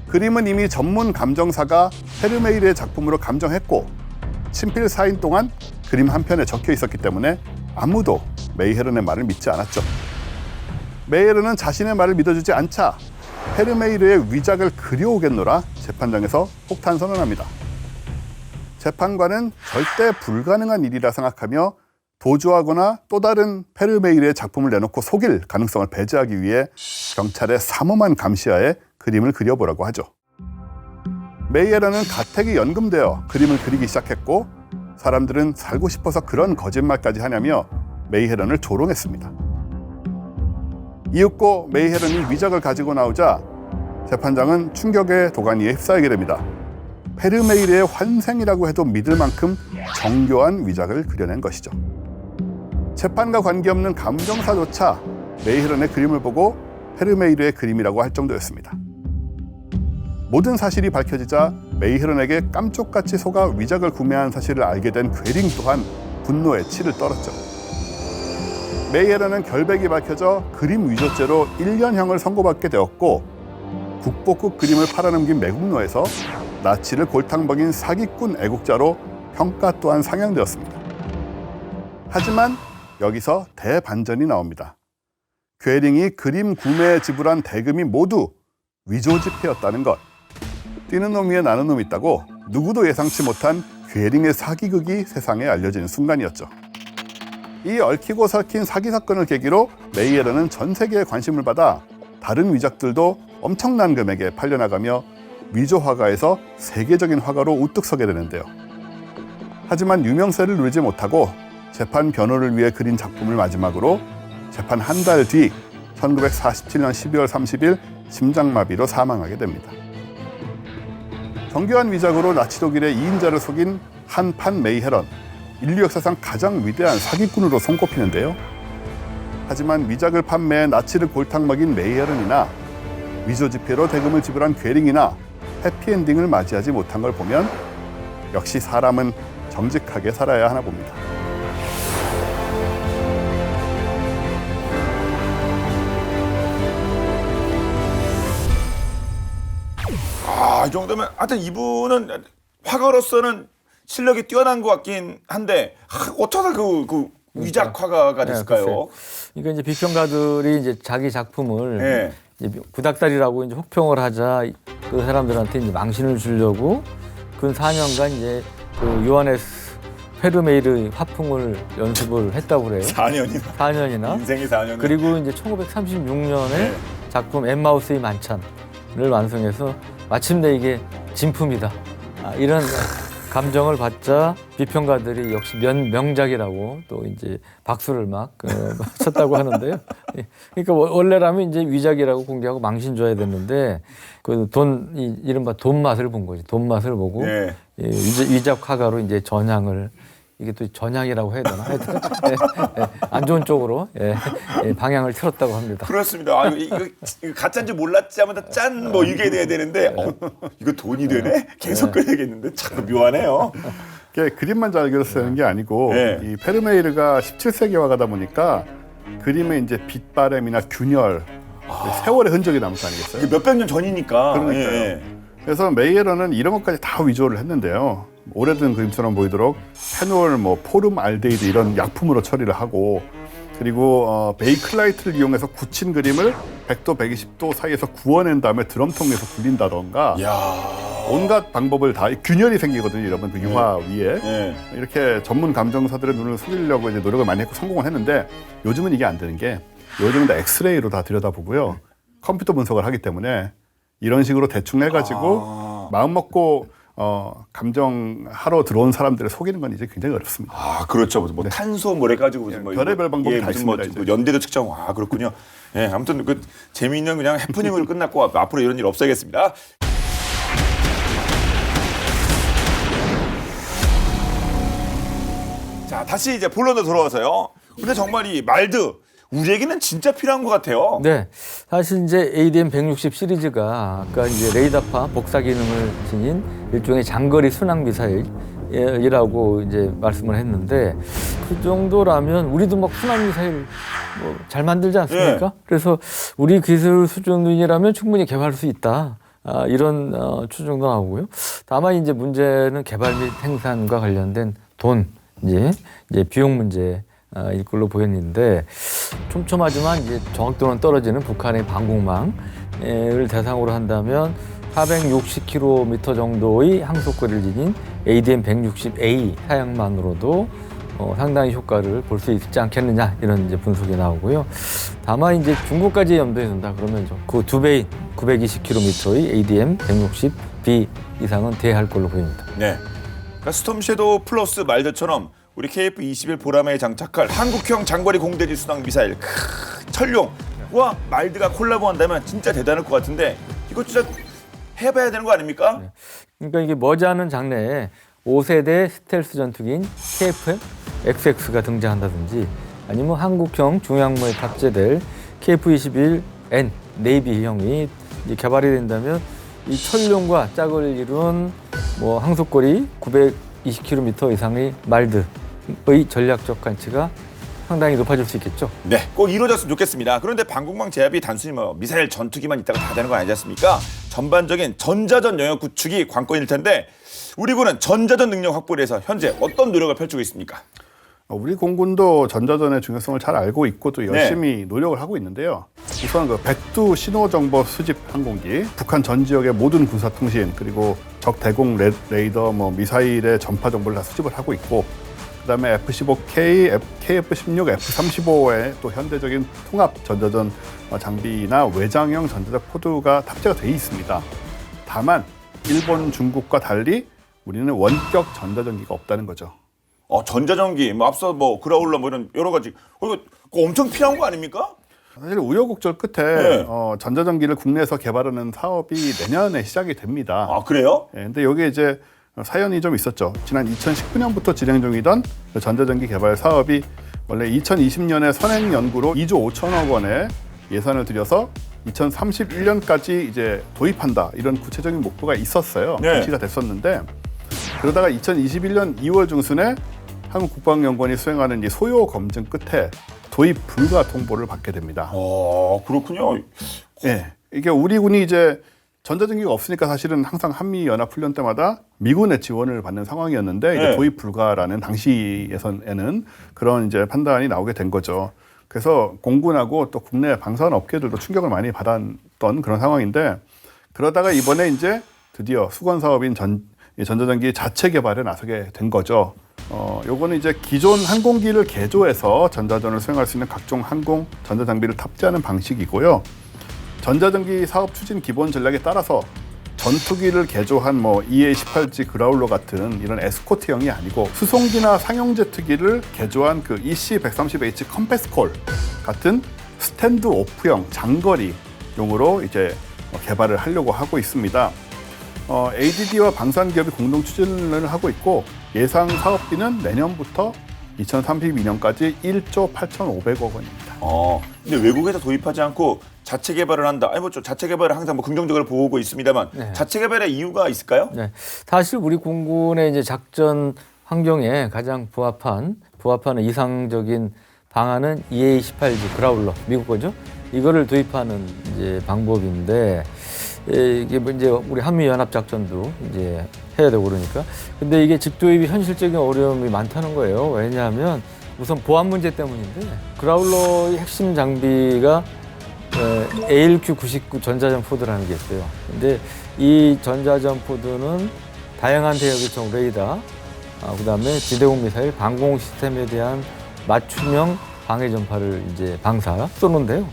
C: 그림은 이미 전문 감정사가 헤르메이르의 작품으로 감정했고 친필 사인 동안 그림 한 편에 적혀 있었기 때문에 아무도 메이헤런의 말을 믿지 않았죠. 메이헤런은 자신의 말을 믿어주지 않자 헤르메이르의 위작을 그려오겠노라 재판장에서 폭탄 선언합니다. 재판관은 절대 불가능한 일이라 생각하며 도주하거나 또 다른 헤르메이르의 작품을 내놓고 속일 가능성을 배제하기 위해 경찰의 삼엄한 감시하에 그림을 그려보라고 하죠. 메이헤런은 가택이 연금되어 그림을 그리기 시작했고 사람들은 살고 싶어서 그런 거짓말까지 하냐며 메이헤런을 조롱했습니다. 이윽고 메이헤런이 위작을 가지고 나오자 재판장은 충격의 도가니에 휩싸이게 됩니다. 헤르메이르의 환생이라고 해도 믿을 만큼 정교한 위작을 그려낸 것이죠. 재판과 관계없는 감정사조차 메이헤런의 그림을 보고 헤르메이르의 그림이라고 할 정도였습니다. 모든 사실이 밝혀지자 메이헤런에게 깜쪽같이 속아 위작을 구매한 사실을 알게 된 괴링 또한 분노에 치를 떨었죠. 메이헤런은 결백이 밝혀져 그림 위조죄로 1년형을 선고받게 되었고 국보급 그림을 팔아넘긴 매국노에서 나치를 골탕 먹인 사기꾼 애국자로 평가 또한 상향되었습니다. 하지만 여기서 대반전이 나옵니다. 괴링이 그림 구매에 지불한 대금이 모두 위조 지폐였다는 것. 뛰는 놈 위에 나는 놈이 있다고 누구도 예상치 못한 괴링의 사기극이 세상에 알려지는 순간이었죠. 이 얽히고 설킨 사기 사건을 계기로 메이헤런은 전 세계에 관심을 받아 다른 위작들도 엄청난 금액에 팔려나가며 위조 화가에서 세계적인 화가로 우뚝 서게 되는데요. 하지만 유명세를 누리지 못하고 재판 변호를 위해 그린 작품을 마지막으로 재판 한 달 뒤 1947년 12월 30일 심장마비로 사망하게 됩니다. 정교한 위작으로 나치 독일의 2인자를 속인 한판 메이헤런, 인류 역사상 가장 위대한 사기꾼으로 손꼽히는데요. 하지만 위작을 판매해 나치를 골탕 먹인 메이헤런이나 위조 지폐로 대금을 지불한 괴링이나 해피엔딩을 맞이하지 못한 걸 보면 역시 사람은 정직하게 살아야 하나 봅니다.
A: 이 정도면 하여튼 이분은 화가로서는 실력이 뛰어난 것 같긴 한데 어쩌다 그 위작 화가가 됐을까요?
B: 그러니까 이제 비평가들이 이제 자기 작품을 이제 구닥다리라고 이제 혹평을 하자 그 사람들한테 이제 망신을 주려고 근 4년간 이제 그 요하네스 페르메이르 화풍을 연습을 했다고 그래요. 4년이나.
A: 인생이 4년.
B: 그리고 이제 1936년에 작품 엠마우스의 만찬을 완성해서 마침내 이게 진품이다. 이런 감정을 받자 비평가들이 역시 명작이라고 또 이제 박수를 막 쳤다고 하는데요. 그러니까 원래라면 이제 위작이라고 공개하고 망신 줘야 됐는데 그 이른바 돈 맛을 본 거지. 돈 맛을 보고 위작 화가로 이제 전향을 이게 또 전향이라고 해야 되나? 하여튼 안 좋은 쪽으로 방향을 틀었다고 합니다.
A: 그렇습니다. 이거 가짜인지 몰랐지 하면 짠 뭐 이게 돼야 되는데 이거 돈이 되네? 계속 그래야겠는데 참 묘하네요.
C: 그림만 잘 그렸다는 게 아니고 이 페르메이르가 17세기 화가다 보니까 그림에 이제 빛바램이나 균열, 세월의 흔적이 남을 거 아니겠어요?
A: 몇백 년 전이니까.
C: 그러니까요. 그래서 메이헤런은 이런 것까지 다 위조를 했는데요. 오래된 그림처럼 보이도록 페놀, 포름알데히드 이런 약품으로 처리를 하고 그리고 베이클라이트를 이용해서 굳힌 그림을 100도, 120도 사이에서 구워낸 다음에 드럼통에서 굴린다던가 온갖 방법을 다 균열이 생기거든요. 여러분 그 유화 위에 이렇게 전문 감정사들의 눈을 속이려고 이제 노력을 많이 했고 성공을 했는데 요즘은 이게 안 되는 게 요즘은 다 엑스레이로 다 들여다보고요. 컴퓨터 분석을 하기 때문에 이런 식으로 대충 해가지고 마음 먹고 감정하러 들어온 사람들을 속이는 건 이제 굉장히 어렵습니다.
A: 아, 그렇죠. 뭐 탄소 뭐 해가지고 무슨 뭐
C: 별의별 방법이 다
A: 무슨 뭐
C: 있습니다, 이제.
A: 연대도 측정. 아, 그렇군요. 예, 아무튼 그 재미있는 그냥 해프닝으로 끝났고 앞으로 이런 일 없어야겠습니다. 자, 다시 이제 본론으로 돌아와서요. 근데 정말 이 말드 우리에게는 진짜 필요한 것 같아요.
B: 네, 사실 이제 ADM 160 시리즈가 아까 이제 레이더파 복사 기능을 지닌 일종의 장거리 순항 미사일이라고 이제 말씀을 했는데 그 정도라면 우리도 막 순항 미사일 뭐 잘 만들지 않습니까? 그래서 우리 기술 수준이라면 충분히 개발할 수 있다. 이런 추정도 나오고요. 다만 이제 문제는 개발 및 생산과 관련된 돈, 이제 비용 문제. 일 걸로 보였는데 촘촘하지만 이제 정확도는 떨어지는 북한의 방공망을 대상으로 한다면 460km 정도의 항속거리를 지닌 ADM 160A 사양만으로도 상당히 효과를 볼 수 있지 않겠느냐 이런 이제 분석이 나오고요. 다만 이제 중국까지 염두에 둔다 그러면 그 2배인 920km의 ADM 160B 이상은 대할 걸로 보입니다.
A: 네. 그러니까 스톰 섀도우 플러스 말드처럼 우리 KF-21 보라매에 장착할 한국형 장거리 공대지 순항 미사일 철룡과 말드가 콜라보한다면 진짜 대단할 것 같은데 이거 진짜 해봐야 되는 거 아닙니까?
B: 네. 그러니까 이게 머지않은 장래에 5세대 스텔스 전투기인 KF-XX가 등장한다든지 아니면 한국형 중량모에 탑재될 KF-21N 네이비형이 개발이 된다면 이 철룡과 짝을 이룬 뭐 항속거리 920km 이상의 말드의 전략적 가치가 상당히 높아질 수 있겠죠.
A: 네, 꼭 이루어졌으면 좋겠습니다. 그런데 방공망 제압이 단순히 뭐 미사일 전투기만 있다가 다 되는 거 아니지 않습니까? 전반적인 전자전 영역 구축이 관건일 텐데 우리 군은 전자전 능력 확보를 해서 현재 어떤 노력을 펼치고 있습니까?
C: 우리 공군도 전자전의 중요성을 잘 알고 있고 또 열심히 노력을 하고 있는데요. 우선 그 백두 신호정보 수집 항공기, 북한 전 지역의 모든 군사통신 그리고 적 대공 레이더, 뭐 미사일의 전파 정보를 다 수집을 하고 있고, 그다음에 F-15K, KF-16, F-35의 또 현대적인 통합 전자전 장비나 외장형 전자적 포드가 탑재가 돼 있습니다. 다만 일본, 중국과 달리 우리는 원격 전자전기가 없다는 거죠.
A: 전자전기, 뭐 앞서 뭐 그라울러 뭐 이런 여러 가지 이거 엄청 필요한 거 아닙니까?
C: 사실 우여곡절 끝에 전자전기를 국내에서 개발하는 사업이 내년에 시작이 됩니다.
A: 아, 그래요?
C: 근데 여기에 이제 사연이 좀 있었죠. 지난 2019년부터 진행 중이던 전자전기 개발 사업이 원래 2020년에 선행 연구로 2조 5천억 원의 예산을 들여서 2031년까지 이제 도입한다 이런 구체적인 목표가 있었어요. 제시가 됐었는데 그러다가 2021년 2월 중순에 한국국방연구원이 수행하는 이 소요 검증 끝에 도입 불가 통보를 받게 됩니다.
A: 그렇군요.
C: 네, 이게 우리 군이 이제 전자전기가 없으니까 사실은 항상 한미 연합 훈련 때마다 미군의 지원을 받는 상황이었는데 이제 도입 불가라는 당시 예선에는 그런 이제 판단이 나오게 된 거죠. 그래서 공군하고 또 국내 방산 업계들도 충격을 많이 받았던 그런 상황인데 그러다가 이번에 이제 드디어 수건 사업인 전자전기 자체 개발에 나서게 된 거죠. 요거는 이제 기존 항공기를 개조해서 전자전을 수행할 수 있는 각종 항공 전자장비를 탑재하는 방식이고요. 전자전기 사업 추진 기본 전략에 따라서 전투기를 개조한 뭐 EA-18G 그라울러 같은 이런 에스코트형이 아니고 수송기나 상용 제트기를 개조한 그 EC-130H 컴패스콜 같은 스탠드 오프형 장거리용으로 이제 개발을 하려고 하고 있습니다. ADD와 방산 기업이 공동 추진을 하고 있고 예상 사업비는 내년부터 2032년까지 1조 8,500억 원입니다.
A: 근데 외국에서 도입하지 않고 자체 개발을 한다. 아니 뭐 자체 개발을 항상 뭐 긍정적으로 보고 있습니다만 자체 개발의 이유가 있을까요?
B: 네, 사실 우리 공군의 이제 작전 환경에 가장 부합하는 이상적인 방안은 EA-18G 그라울러 미국 거죠. 이거를 도입하는 이제 방법인데. 이게 뭐 이제 우리 한미 연합 작전도 이제 해야 되고 그러니까. 근데 이게 직도입이 현실적인 어려움이 많다는 거예요. 왜냐하면 우선 보안 문제 때문인데 그라울러의 핵심 장비가 ALQ-99 전자전포드라는 게 있어요. 근데 이 전자전포드는 다양한 대역의 레이더, 그다음에 지대공 미사일 방공 시스템에 대한 맞춤형 방해 전파를 이제 쏘는데요.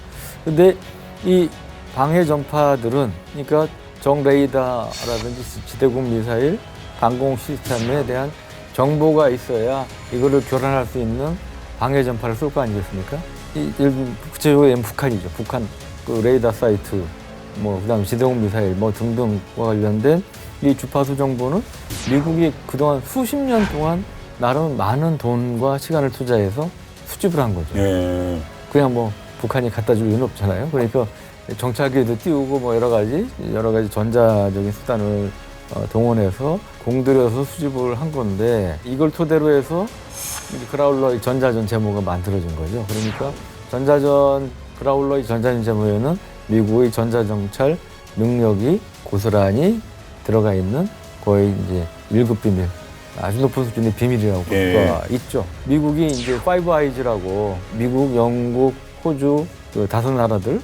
B: 근데 이 방해 전파들은 그러니까 정 레이더라든지 지대공 미사일 방공 시스템에 대한 정보가 있어야 이거를 교란할 수 있는 방해 전파를 쏠 거 아니겠습니까? 구체적으로 북한이죠. 북한 그 레이더 사이트, 그다음 지대공 미사일 등등과 관련된 이 주파수 정보는 미국이 그동안 수십 년 동안 나름 많은 돈과 시간을 투자해서 수집을 한 거죠.
A: 예.
B: 그냥 북한이 갖다 줄 이유는 없잖아요. 그러니까 정찰기도 띄우고 여러 가지 전자적인 수단을 동원해서 공들여서 수집을 한 건데 이걸 토대로 해서 그라울러의 전자전 제모가 만들어진 거죠. 그러니까 그라울러의 전자전 제모에는 미국의 전자정찰 능력이 고스란히 들어가 있는 거의 이제 1급 비밀, 아주 높은 수준의 비밀이라고 볼 수가 있죠. 미국이 이제 파이브 아이즈라고 미국, 영국, 호주 그 5나라들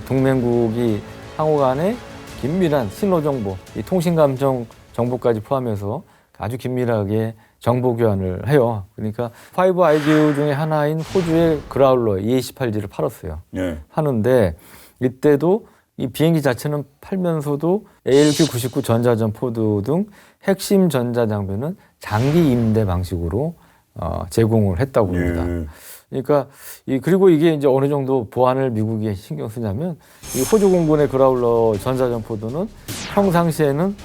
B: 동맹국이 상호 간에 긴밀한 신호 정보, 이 통신 감청 정보까지 포함해서 아주 긴밀하게 정보 교환을 해요. 그러니까 파이브 아이즈 중에 하나인 호주의 그라울러 EA-18G를 팔았어요.
A: 예.
B: 하는데 이때도 이 비행기 자체는 팔면서도 ALQ-99 전자전포드 등 핵심 전자장비는 장기 임대 방식으로 제공을 했다고 합니다. 그러니까 그리고 이게 이제 어느 정도 보안을 미국이 신경 쓰냐면 이 호주 공군의 그라울러 전자전포드는 평상시에는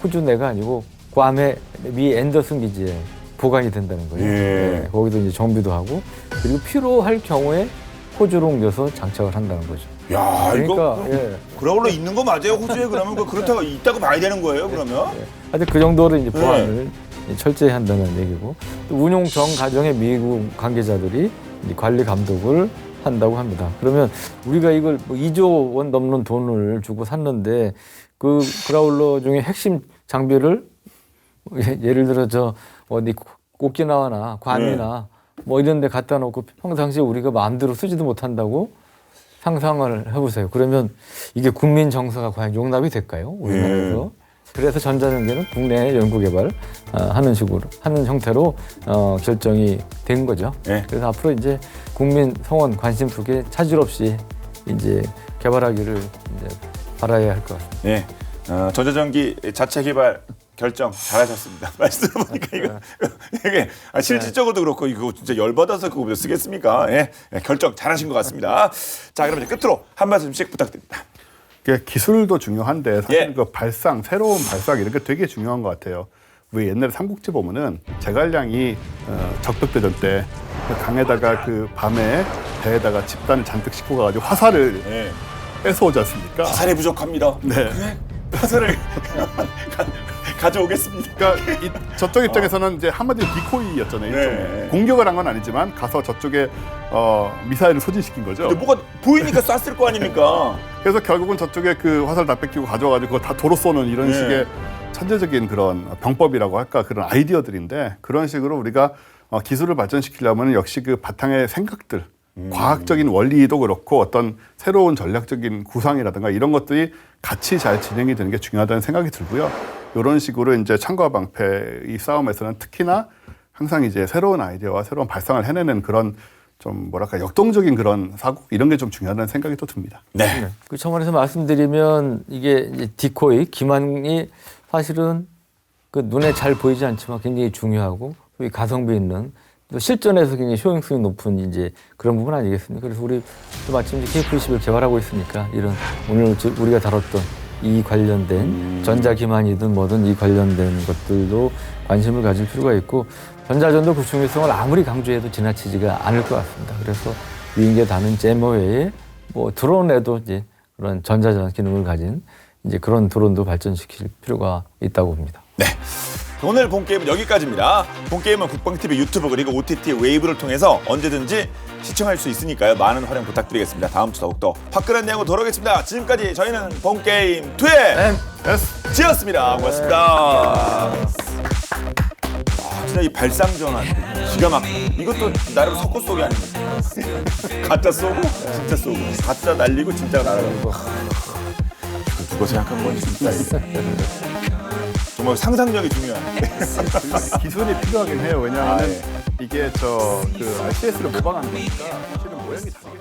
B: 호주 내가 아니고 괌의 미 앤더슨 기지에 보관이 된다는 거예요. 네, 거기도 이제 정비도 하고 그리고 필요할 경우에 호주로 옮겨서 장착을 한다는 거죠.
A: 야,
B: 그러니까
A: 이거 그라울러 있는 거 맞아요? 호주에 그러면 그렇다고 있다고 봐야 되는 거예요? 그러면?
B: 하여튼 그 정도로 이제 보안을 철저히 한다는 얘기고 또 운용 전 과정에 미국 관계자들이 이제 관리 감독을 한다고 합니다. 그러면 우리가 이걸 2조 원 넘는 돈을 주고 샀는데 그 그라울러 중에 핵심 장비를 예를 들어 어디 오키나와나 괌이나 이런 데 갖다 놓고 평상시에 우리가 마음대로 쓰지도 못한다고 상상을 해보세요. 그러면 이게 국민 정서가 과연 용납이 될까요? 우리나라에서. 그래서 전자전기는 국내 연구개발 하는 형태로 결정이 된 거죠. 그래서 앞으로 이제 국민 성원 관심 속에 차질 없이 이제 개발하기를 이제 바라야 할 것 같습니다.
A: 전자전기 자체 개발 결정 잘하셨습니다. 말씀 들어보니까 이게 실질적으로도 그렇고 이거 진짜 열받아서 그거 쓰겠습니까? 결정 잘하신 것 같습니다. 자, 그러면 이제 끝으로 한 말씀씩 부탁드립니다.
C: 기술도 중요한데 사실 그 새로운 발상 이런 게 되게 중요한 것 같아요. 우리 옛날에 삼국지 보면은 제갈량이 적벽대전 때 강에다가 그 밤에 배에다가 집단을 잔뜩 싣고 가가지고 화살을 뺏어오지 않습니까?
A: 화살이 부족합니다. 그래? 화살을 가져오겠습니다.
C: 그러니까 저쪽 입장에서는 이제 한마디로 디코이였잖아요. 공격을 한 건 아니지만 가서 저쪽에 미사일을 소진시킨 거죠.
A: 근데 뭐가 보이니까 쐈을 거 아닙니까?
C: 그래서 결국은 저쪽에 그 화살 다 뺏기고 가져와가지고 그거 다 도로 쏘는 이런 식의 천재적인 그런 병법이라고 할까 그런 아이디어들인데 그런 식으로 우리가 기술을 발전시키려면 역시 그 바탕의 생각들 과학적인 원리도 그렇고 어떤 새로운 전략적인 구상이라든가 이런 것들이 같이 잘 진행이 되는 게 중요하다는 생각이 들고요. 이런 식으로 이제 창과 방패 이 싸움에서는 특히나 항상 이제 새로운 아이디어와 새로운 발상을 해내는 그런 좀 역동적인 그런 사고 이런 게 좀 중요하다는 생각이 또 듭니다.
B: 그 첨언에서 말씀드리면 이게 이제 디코이 기만이 사실은 그 눈에 잘 보이지 않지만 굉장히 중요하고 가성비 있는 또 실전에서 굉장히 효용성이 높은 이제 그런 부분 아니겠습니까? 그래서 우리 또 마침 KF-21을 개발하고 있으니까 이런 오늘 우리가 다뤘던 이 관련된 전자 기만이든 뭐든 이 관련된 것들도 관심을 가질 필요가 있고 전자전도 그 중요성을 아무리 강조해도 지나치지가 않을 것 같습니다. 그래서 위인계 다른 제모 외에 드론에도 이제 그런 전자전 기능을 가진 이제 그런 드론도 발전시킬 필요가 있다고 봅니다.
A: 오늘 본 게임은 여기까지입니다. 본 게임은 국방TV 유튜브 그리고 OTT 웨이브를 통해서 언제든지 시청할 수 있으니까요. 많은 활용 부탁드리겠습니다. 다음 주 더욱더 화끈한 내용으로 돌아오겠습니다. 지금까지 저희는 본 게임 2의 지였습니다. 고맙습니다. 진짜 진짜 이 발상 전환 기가 막혀. 이것도 나름 석고 쏘기 아닙니까? 가짜 쏘고 진짜 쏘고 가짜 날리고 진짜 날아가는 거. 누가 생각한 건지 진짜 정말 상상력이 중요한.
C: 기술이 필요하긴 해요. 왜냐하면 이게 그 RCS를 모방하는 거니까 실은 모양이 다르게.